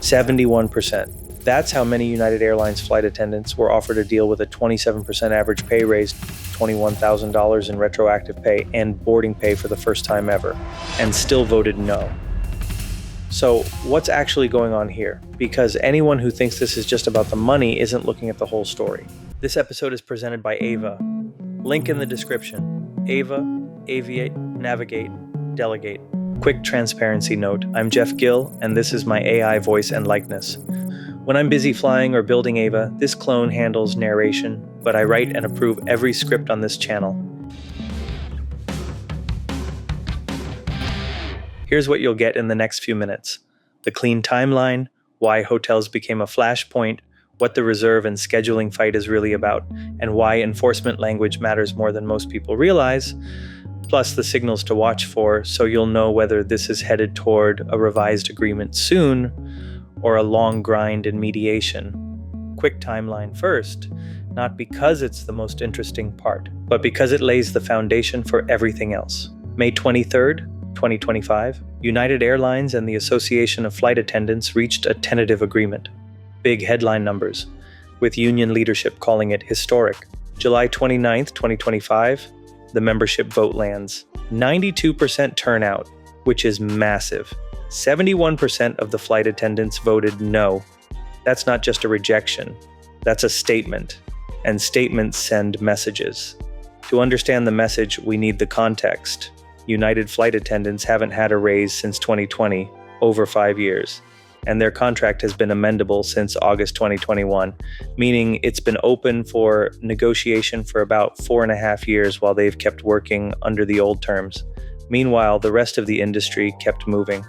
71%. That's how many United Airlines flight attendants were offered a deal with a 27% average pay raise, $21,000 in retroactive pay, and boarding pay for the first time ever, and still voted no. So what's actually going on here? Because anyone who thinks this is just about the money isn't looking at the whole story. This episode is presented by AvvA. Link in the description. AvvA, Aviate, Navigate, Delegate. Quick transparency note, I'm Jeff Gill, and this is my AI voice and likeness. When I'm busy flying or building AvvA, this clone handles narration, but I write and approve every script on this channel. Here's what you'll get in the next few minutes. The clean timeline, why hotels became a flashpoint, what the reserve and scheduling fight is really about, and why enforcement language matters more than most people realize, plus the signals to watch for so you'll know whether this is headed toward a revised agreement soon or a long grind in mediation. Quick timeline first, not because it's the most interesting part, but because it lays the foundation for everything else. May 23rd, 2025, United Airlines and the Association of Flight Attendants reached a tentative agreement. Big headline numbers, with union leadership calling it historic. July 29th, 2025, the membership vote lands. 92% turnout, which is massive. 71% of the flight attendants voted no. That's not just a rejection, that's a statement. And statements send messages. To understand the message, we need the context. United flight attendants haven't had a raise since 2020, over 5 years. And their contract has been amendable since August 2021, meaning it's been open for negotiation for about 4.5 years while they've kept working under the old terms. Meanwhile, the rest of the industry kept moving.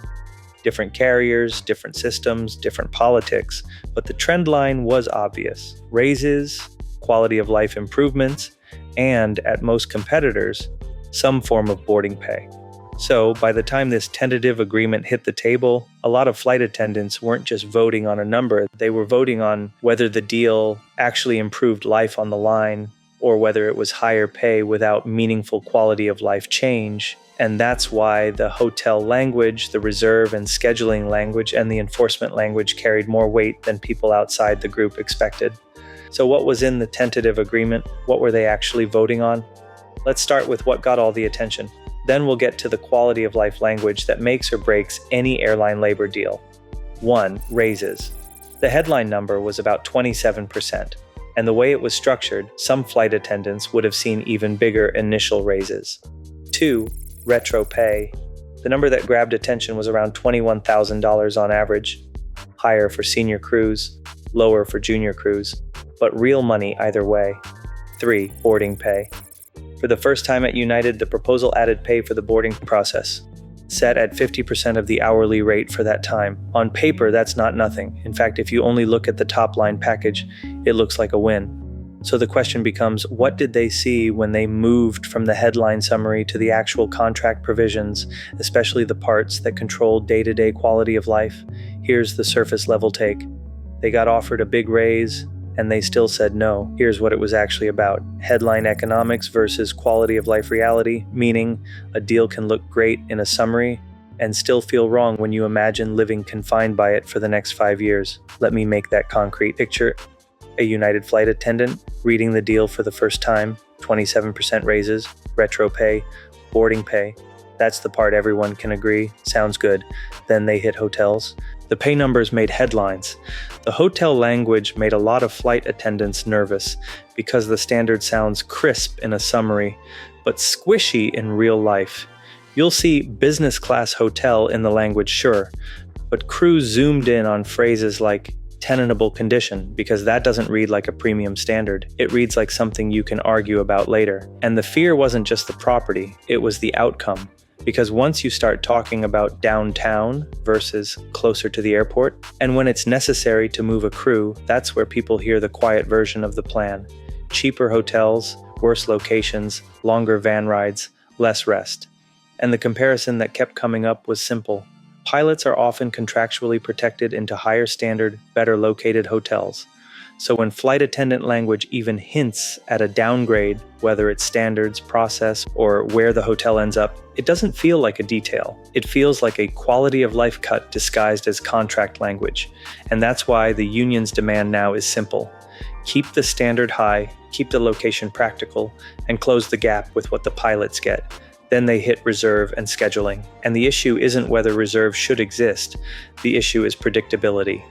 Different carriers, different systems, different politics, but the trend line was obvious. Raises, quality of life improvements, and, at most competitors, some form of boarding pay. So, by the time this tentative agreement hit the table, a lot of flight attendants weren't just voting on a number, they were voting on whether the deal actually improved life on the line or whether it was higher pay without meaningful quality of life change. And that's why the hotel language, the reserve and scheduling language, and the enforcement language carried more weight than people outside the group expected. So what was in the tentative agreement? What were they actually voting on? Let's start with what got all the attention. Then we'll get to the quality of life language that makes or breaks any airline labor deal. 1. Raises. The headline number was about 27%, and the way it was structured, some flight attendants would have seen even bigger initial raises. 2. Retro pay. The number that grabbed attention was around $21,000 on average, higher for senior crews, lower for junior crews, but real money either way. 3. Boarding pay. For the first time at United, the proposal added pay for the boarding process, set at 50% of the hourly rate for that time. On paper, that's not nothing. In fact, if you only look at the top line package, it looks like a win. So the question becomes, what did they see when they moved from the headline summary to the actual contract provisions, especially the parts that control day-to-day quality of life? Here's the surface level take. They got offered a big raise, and they still said no. Here's what it was actually about. Headline economics versus quality of life reality, meaning a deal can look great in a summary and still feel wrong when you imagine living confined by it for the next 5 years. Let me make that concrete. Picture a United flight attendant reading the deal for the first time, 27% raises, retro pay, boarding pay. That's the part everyone can agree. Sounds good. Then they hit hotels. The pay numbers made headlines. The hotel language made a lot of flight attendants nervous because the standard sounds crisp in a summary, but squishy in real life. You'll see business class hotel in the language, sure, but crews zoomed in on phrases like tenable condition because that doesn't read like a premium standard. It reads like something you can argue about later. And the fear wasn't just the property, it was the outcome. Because once you start talking about downtown versus closer to the airport, and when it's necessary to move a crew, that's where people hear the quiet version of the plan. Cheaper hotels, worse locations, longer van rides, less rest. And the comparison that kept coming up was simple. Pilots are often contractually protected into higher standard, better located hotels. So when flight attendant language even hints at a downgrade, whether it's standards, process, or where the hotel ends up, it doesn't feel like a detail. It feels like a quality of life cut disguised as contract language. And that's why the union's demand now is simple. Keep the standard high, keep the location practical, and close the gap with what the pilots get. Then they hit reserve and scheduling. And the issue isn't whether reserve should exist. The issue is predictability.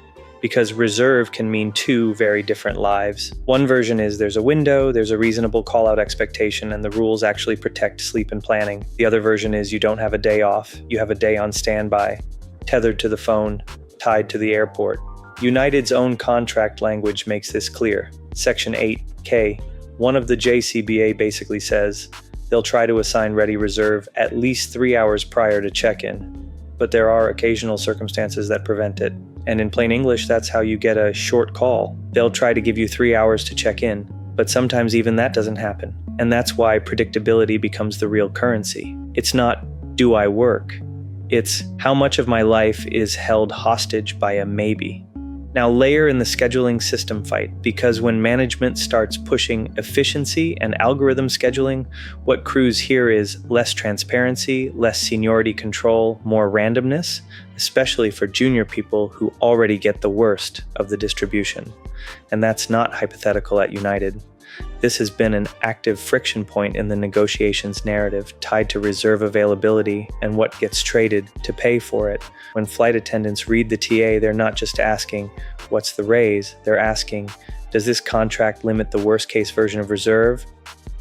Because reserve can mean two very different lives. One version is there's a window, there's a reasonable call-out expectation, and the rules actually protect sleep and planning. The other version is you don't have a day off, you have a day on standby, tethered to the phone, tied to the airport. United's own contract language makes this clear. Section 8K, one of the JCBA basically says, they'll try to assign ready reserve at least 3 hours prior to check-in, but there are occasional circumstances that prevent it. And in plain English, that's how you get a short call. They'll try to give you 3 hours to check in, but sometimes even that doesn't happen. And that's why predictability becomes the real currency. It's not, do I work? It's how much of my life is held hostage by a maybe. Now layer in the scheduling system fight, because when management starts pushing efficiency and algorithm scheduling, what accrues here is less transparency, less seniority control, more randomness, especially for junior people who already get the worst of the distribution. And that's not hypothetical at United. This has been an active friction point in the negotiations narrative, tied to reserve availability and what gets traded to pay for it. When flight attendants read the TA, they're not just asking, what's the raise? They're asking, does this contract limit the worst case version of reserve,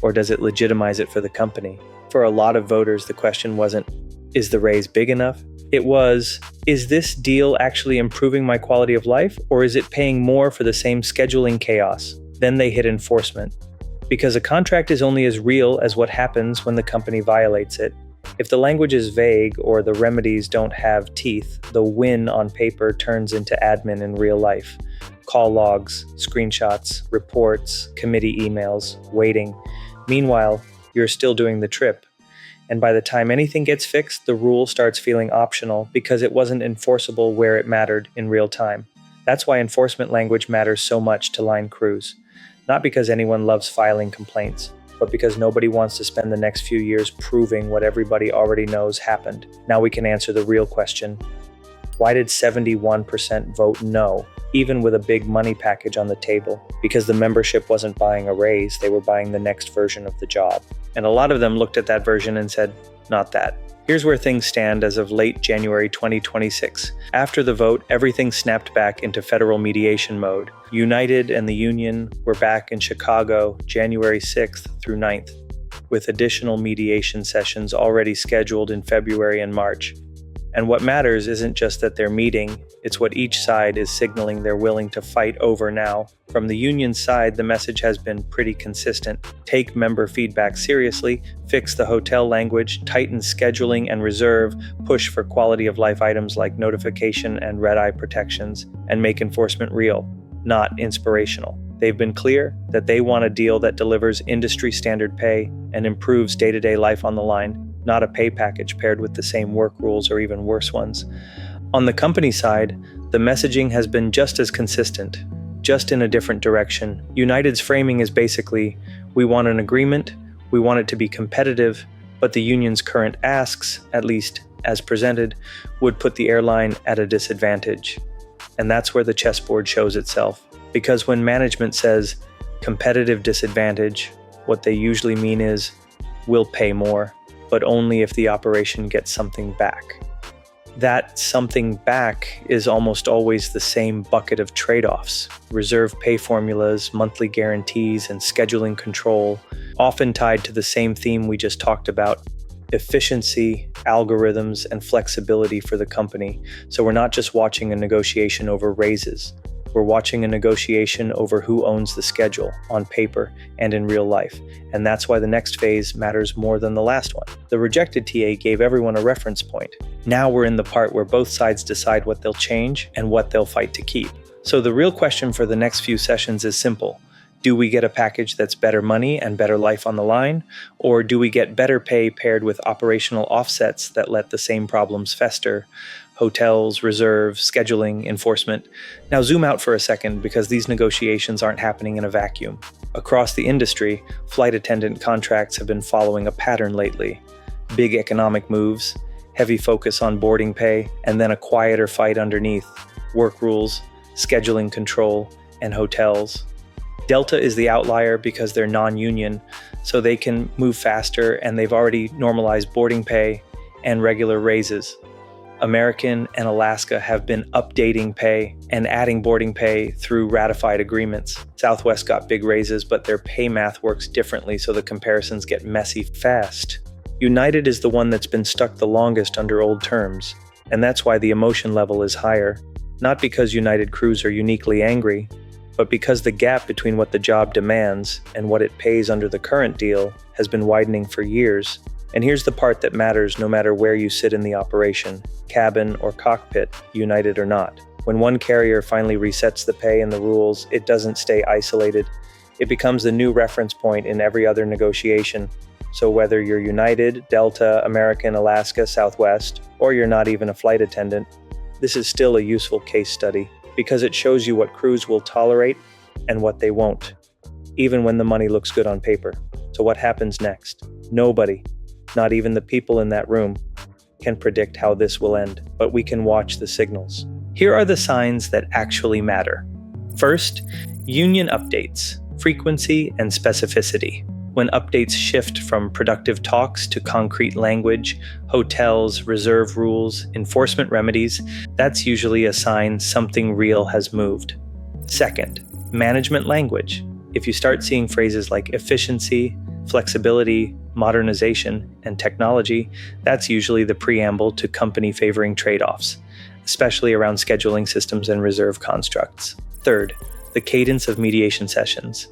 or does it legitimize it for the company? For a lot of voters, the question wasn't, is the raise big enough? It was, is this deal actually improving my quality of life, or is it paying more for the same scheduling chaos? Then they hit enforcement. Because a contract is only as real as what happens when the company violates it. If the language is vague or the remedies don't have teeth, the win on paper turns into admin in real life. Call logs, screenshots, reports, committee emails, waiting. Meanwhile, you're still doing the trip. And by the time anything gets fixed, the rule starts feeling optional because it wasn't enforceable where it mattered in real time. That's why enforcement language matters so much to line crews. Not because anyone loves filing complaints, but because nobody wants to spend the next few years proving what everybody already knows happened. Now we can answer the real question. Why did 71% vote no, even with a big money package on the table? Because the membership wasn't buying a raise, they were buying the next version of the job. And a lot of them looked at that version and said, not that. Here's where things stand as of late January 2026. After the vote, everything snapped back into federal mediation mode. United and the union were back in Chicago January 6th through 9th, with additional mediation sessions already scheduled in February and March. And what matters isn't just that they're meeting, it's what each side is signaling they're willing to fight over now. From the union side, the message has been pretty consistent. Take member feedback seriously, fix the hotel language, tighten scheduling and reserve, push for quality of life items like notification and red-eye protections, and make enforcement real, not inspirational. They've been clear that they want a deal that delivers industry standard pay and improves day-to-day life on the line, not a pay package paired with the same work rules or even worse ones. On the company side, the messaging has been just as consistent, just in a different direction. United's framing is basically, we want an agreement, we want it to be competitive, but the union's current asks, at least as presented, would put the airline at a disadvantage. And that's where the chessboard shows itself. Because when management says competitive disadvantage, what they usually mean is, we'll pay more, but only if the operation gets something back. That something back is almost always the same bucket of trade-offs: reserve pay formulas, monthly guarantees, and scheduling control, often tied to the same theme we just talked about: efficiency, algorithms, and flexibility for the company. So we're not just watching a negotiation over raises. We're watching a negotiation over who owns the schedule, on paper and in real life. And that's why the next phase matters more than the last one. The rejected TA gave everyone a reference point. Now we're in the part where both sides decide what they'll change and what they'll fight to keep. So the real question for the next few sessions is simple. Do we get a package that's better money and better life on the line? Or do we get better pay paired with operational offsets that let the same problems fester? Hotels, reserve, scheduling, enforcement. Now zoom out for a second because these negotiations aren't happening in a vacuum. Across the industry, flight attendant contracts have been following a pattern lately. Big economic moves, heavy focus on boarding pay, and then a quieter fight underneath. Work rules, scheduling control, and hotels. Delta is the outlier because they're non-union, so they can move faster and they've already normalized boarding pay and regular raises. American and Alaska have been updating pay and adding boarding pay through ratified agreements. Southwest got big raises, but their pay math works differently, so the comparisons get messy fast. United is the one that's been stuck the longest under old terms, and that's why the emotion level is higher. Not because United crews are uniquely angry, but because the gap between what the job demands and what it pays under the current deal has been widening for years. And here's the part that matters no matter where you sit in the operation, cabin or cockpit, United or not. When one carrier finally resets the pay and the rules, it doesn't stay isolated. It becomes the new reference point in every other negotiation. So whether you're United, Delta, American, Alaska, Southwest, or you're not even a flight attendant, this is still a useful case study because it shows you what crews will tolerate and what they won't, even when the money looks good on paper. So what happens next? Nobody, not even the people in that room, can predict how this will end, but we can watch the signals. Here are the signs that actually matter. First, union updates, frequency and specificity. When updates shift from productive talks to concrete language, hotels, reserve rules, enforcement remedies, that's usually a sign something real has moved. Second, management language. If you start seeing phrases like efficiency, flexibility, modernization, and technology, that's usually the preamble to company favoring trade-offs, especially around scheduling systems and reserve constructs. Third, the cadence of mediation sessions.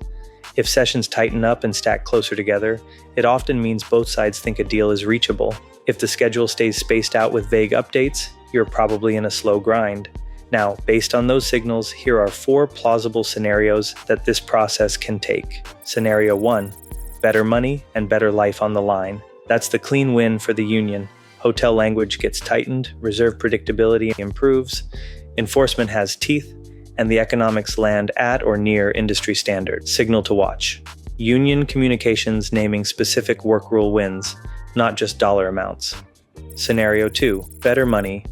If sessions tighten up and stack closer together, it often means both sides think a deal is reachable. If the schedule stays spaced out with vague updates, you're probably in a slow grind. Now, based on those signals, here are 4 plausible scenarios that this process can take. Scenario 1, better money and better life on the line. That's the clean win for the union. Hotel language gets tightened, reserve predictability improves, enforcement has teeth, and the economics land at or near industry standard. Signal to watch. Union communications naming specific work rule wins, not just dollar amounts. Scenario 2, better money,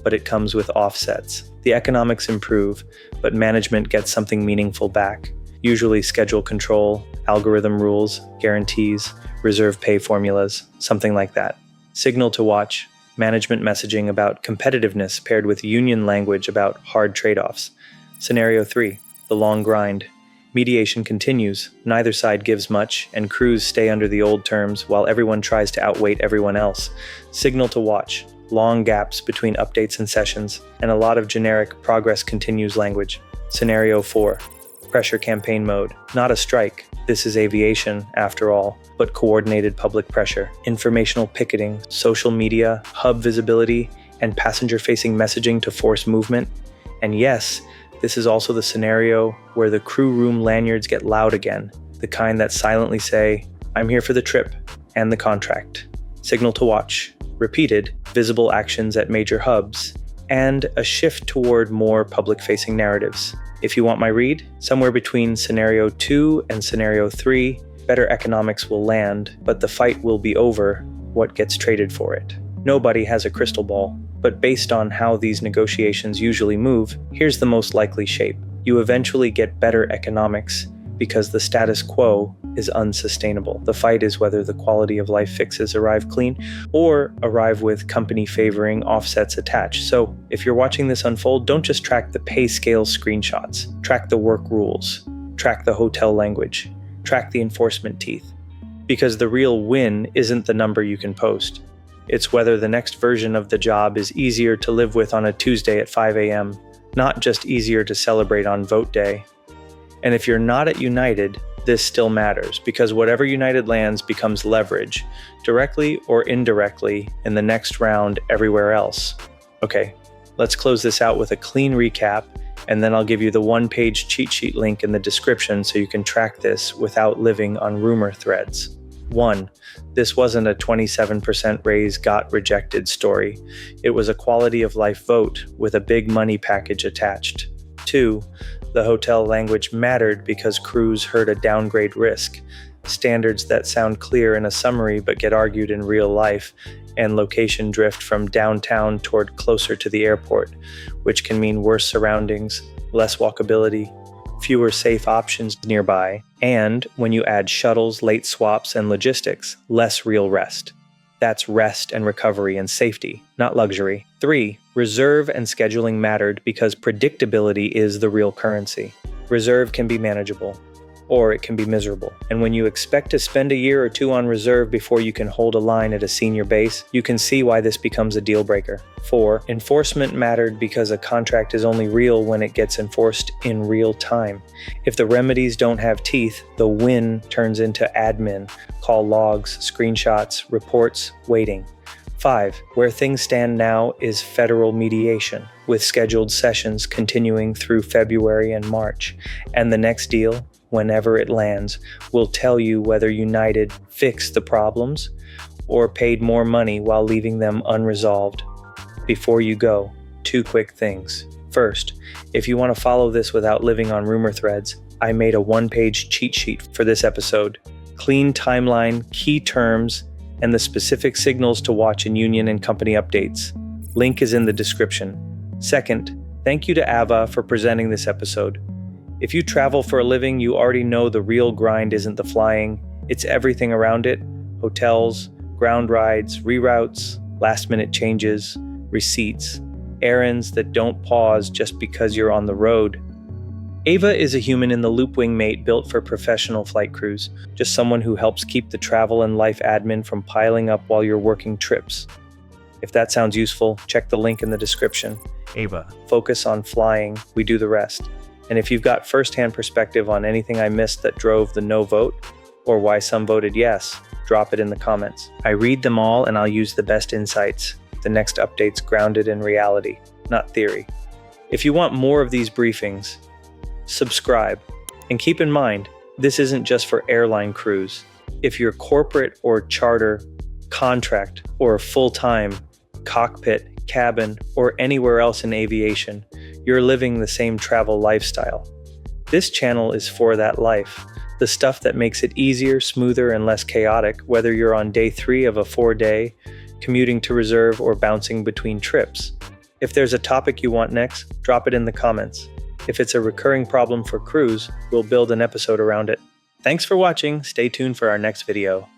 but it comes with offsets. The economics improve, but management gets something meaningful back. Usually schedule control, algorithm rules, guarantees, reserve pay formulas, something like that. Signal to watch. Management messaging about competitiveness paired with union language about hard trade-offs. Scenario 3, the long grind. Mediation continues, neither side gives much, and crews stay under the old terms while everyone tries to outweight everyone else. Signal to watch, long gaps between updates and sessions, and a lot of generic progress continues language. Scenario 4, pressure campaign mode. Not a strike, this is aviation after all, but coordinated public pressure. Informational picketing, social media, hub visibility, and passenger-facing messaging to force movement. And yes, this is also the scenario where the crew room lanyards get loud again, the kind that silently say, "I'm here for the trip," and the contract. Signal to watch. Repeated, visible actions at major hubs, and a shift toward more public-facing narratives. If you want my read, somewhere between Scenario 2 and Scenario 3, better economics will land, but the fight will be over what gets traded for it. Nobody has a crystal ball, but based on how these negotiations usually move, here's the most likely shape. You eventually get better economics because the status quo is unsustainable. The fight is whether the quality of life fixes arrive clean or arrive with company favoring offsets attached. So if you're watching this unfold, don't just track the pay scale screenshots. Track the work rules. Track the hotel language. Track the enforcement teeth. Because the real win isn't the number you can post. It's whether the next version of the job is easier to live with on a Tuesday at 5 a.m., not just easier to celebrate on vote day. And if you're not at United, this still matters because whatever United lands becomes leverage, directly or indirectly, in the next round everywhere else. Okay, let's close this out with a clean recap And then I'll give you the one-page cheat sheet link in the description so you can track this without living on rumor threads. 1. This wasn't a 27% raise got rejected story. It was a quality of life vote with a big money package attached. 2. The hotel language mattered because crews heard a downgrade risk. Standards that sound clear in a summary but get argued in real life, and location drift from downtown toward closer to the airport, which can mean worse surroundings, less walkability, fewer safe options nearby, and when you add shuttles, late swaps, and logistics, less real rest. That's rest and recovery and safety, not luxury. 3. Reserve and scheduling mattered because predictability is the real currency. Reserve can be manageable, or it can be miserable. And when you expect to spend a year or two on reserve before you can hold a line at a senior base, you can see why this becomes a deal breaker. 4. Enforcement mattered because a contract is only real when it gets enforced in real time. If the remedies don't have teeth, the win turns into admin, call logs, screenshots, reports, waiting. 5. Where things stand now is federal mediation, with scheduled sessions continuing through February and March, and the next deal, whenever it lands, will tell you whether United fixed the problems or paid more money while leaving them unresolved. Before you go, 2 quick things. First, if you want to follow this without living on rumor threads, I made a one-page cheat sheet for this episode. Clean timeline, key terms, and the specific signals to watch in union and company updates. Link is in the description. Second, thank you to AvvA for presenting this episode. If you travel for a living, you already know the real grind isn't the flying, it's everything around it: hotels, ground rides, reroutes, last-minute changes, receipts, errands that don't pause just because you're on the road. AvvA is a human-in-the-loop wingmate built for professional flight crews, just someone who helps keep the travel and life admin from piling up while you're working trips. If that sounds useful, check the link in the description. AvvA. Focus on flying, we do the rest. And if you've got first-hand perspective on anything I missed that drove the no vote, or why some voted yes, drop it in the comments. I read them all and I'll use the best insights. The next update's grounded in reality, not theory. If you want more of these briefings, subscribe. And keep in mind, this isn't just for airline crews. If you're corporate or charter, contract, or full-time, cockpit, cabin, or anywhere else in aviation, you're living the same travel lifestyle. This channel is for that life, the stuff that makes it easier, smoother, and less chaotic, whether you're on day 3 of a 4-day, commuting to reserve, or bouncing between trips. If there's a topic you want next, drop it in the comments. If it's a recurring problem for crews, we'll build an episode around it. Thanks for watching. Stay tuned for our next video.